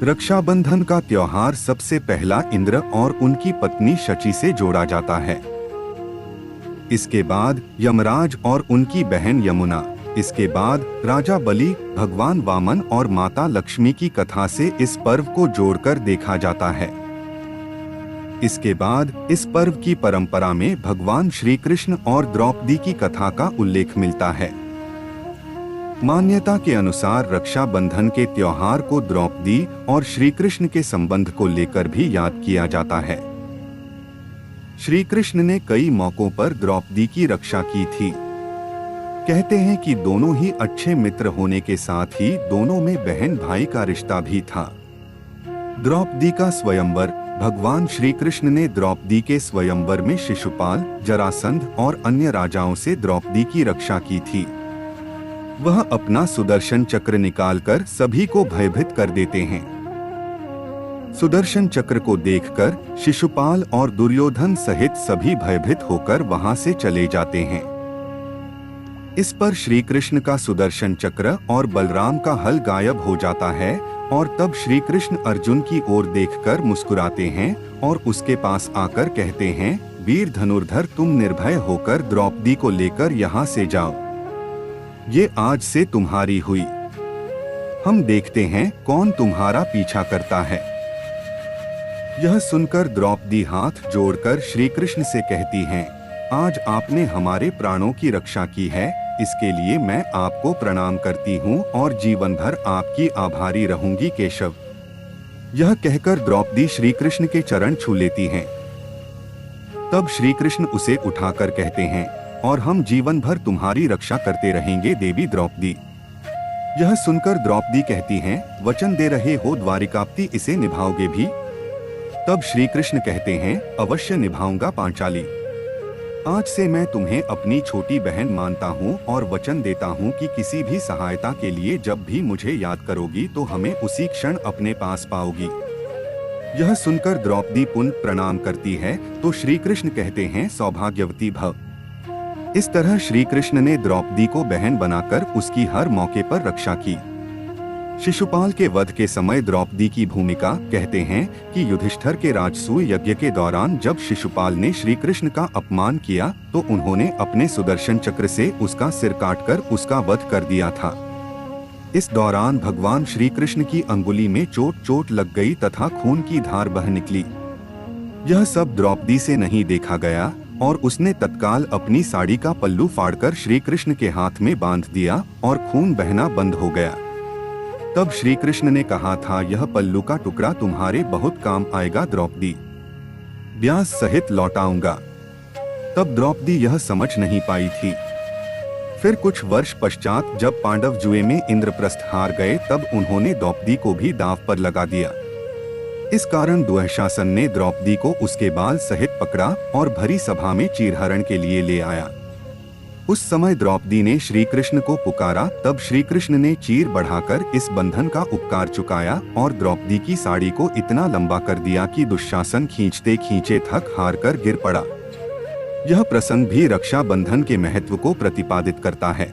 रक्षाबंधन का त्योहार सबसे पहला इंद्र और उनकी पत्नी शची से जोड़ा जाता है। इसके बाद यमराज और उनकी बहन यमुना, इसके बाद राजा बलि, भगवान वामन और माता लक्ष्मी की कथा से इस पर्व को जोड़कर देखा जाता है। इसके बाद इस पर्व की परंपरा में भगवान श्री कृष्ण और द्रौपदी की कथा का उल्लेख मिलता है। मान्यता के अनुसार रक्षाबंधन के त्योहार को द्रौपदी और श्री कृष्ण के संबंध को लेकर भी याद किया जाता है। श्री कृष्ण ने कई मौकों पर द्रौपदी की रक्षा की थी। कहते हैं कि दोनों ही अच्छे मित्र होने के साथ ही दोनों में बहन भाई का रिश्ता भी था। द्रौपदी का स्वयंवर। भगवान श्री कृष्ण ने द्रौपदी के स्वयंवर में शिशुपाल, जरासंध और अन्य राजाओं से द्रौपदी की रक्षा की थी। वह अपना सुदर्शन चक्र निकालकर सभी को भयभीत कर देते हैं। सुदर्शन चक्र को देखकर शिशुपाल और दुर्योधन सहित सभी भयभीत होकर वहां से चले जाते हैं। इस पर श्री कृष्ण का सुदर्शन चक्र और बलराम का हल गायब हो जाता है और तब श्री कृष्ण अर्जुन की ओर देखकर मुस्कुराते हैं और उसके पास आकर कहते हैं, वीर धनुर्धर, तुम निर्भय होकर द्रौपदी को लेकर यहाँ से जाओ। ये आज से तुम्हारी हुई। हम देखते हैं कौन तुम्हारा पीछा करता है। यह सुनकर द्रौपदी हाथ जोड़कर श्री कृष्ण से कहती हैं, आज आपने हमारे प्राणों की रक्षा की है, इसके लिए मैं आपको प्रणाम करती हूँ और जीवन भर आपकी आभारी रहूंगी केशव। यह कहकर द्रौपदी श्री कृष्ण के चरण छू लेती हैं। तब श्री कृष्ण उसे उठाकर कहते हैं, और हम जीवन भर तुम्हारी रक्षा करते रहेंगे देवी द्रौपदी। यह सुनकर द्रौपदी कहती हैं, वचन दे रहे हो द्वारिकापति, इसे निभाओगे भी? तब श्री कृष्ण कहते हैं, अवश्य निभाऊंगा पांचाली। आज से मैं तुम्हें अपनी छोटी बहन मानता हूँ और वचन देता हूँ कि किसी भी सहायता के लिए जब भी मुझे याद करोगी तो हमें उसी क्षण अपने पास पाओगी। यह सुनकर द्रौपदी पुनः प्रणाम करती है तो श्री कृष्ण कहते हैं, सौभाग्यवती भव। इस तरह श्री कृष्ण ने द्रौपदी को बहन बनाकर उसकी हर मौके पर रक्षा की। शिशुपाल के वध के समय द्रौपदी की भूमिका। कहते हैं कि युधिष्ठिर के राजसूय यज्ञ के दौरान जब शिशुपाल ने श्री कृष्ण का अपमान किया तो उन्होंने अपने सुदर्शन चक्र से उसका सिर काटकर उसका वध कर दिया था। इस दौरान भगवान श्री कृष्ण की अंगुली में चोट लग गई तथा खून की धार बह निकली। यह सब द्रौपदी से नहीं देखा गया और उसने तत्काल अपनी साड़ी का पल्लू फाड़कर श्री कृष्ण के हाथ में बांध दिया और खून बहना बंद हो गया। तब श्री कृष्ण ने कहा था, यह पल्लू का टुकड़ा तुम्हारे बहुत काम आएगा द्रौपदी, व्यास सहित लौटाऊंगा। तब द्रौपदी यह समझ नहीं पाई थी। फिर कुछ वर्ष पश्चात जब पांडव जुए में इंद्रप्रस्थ हार गए तब उन्होंने द्रौपदी को भी दांव पर लगा दिया। इस कारण दुःशासन ने द्रौपदी को उसके बाल सहित पकड़ा और भरी सभा में चीरहरण के लिए ले आया। उस समय द्रौपदी ने श्री कृष्ण को पुकारा। तब श्री कृष्ण ने चीर बढ़ाकर इस बंधन का उपकार चुकाया और द्रौपदी की साड़ी को इतना लंबा कर दिया कि दुःशासन खींचते खींचे थक हार कर गिर पड़ा। यह प्रसंग भी रक्षा बंधन के महत्व को प्रतिपादित करता है।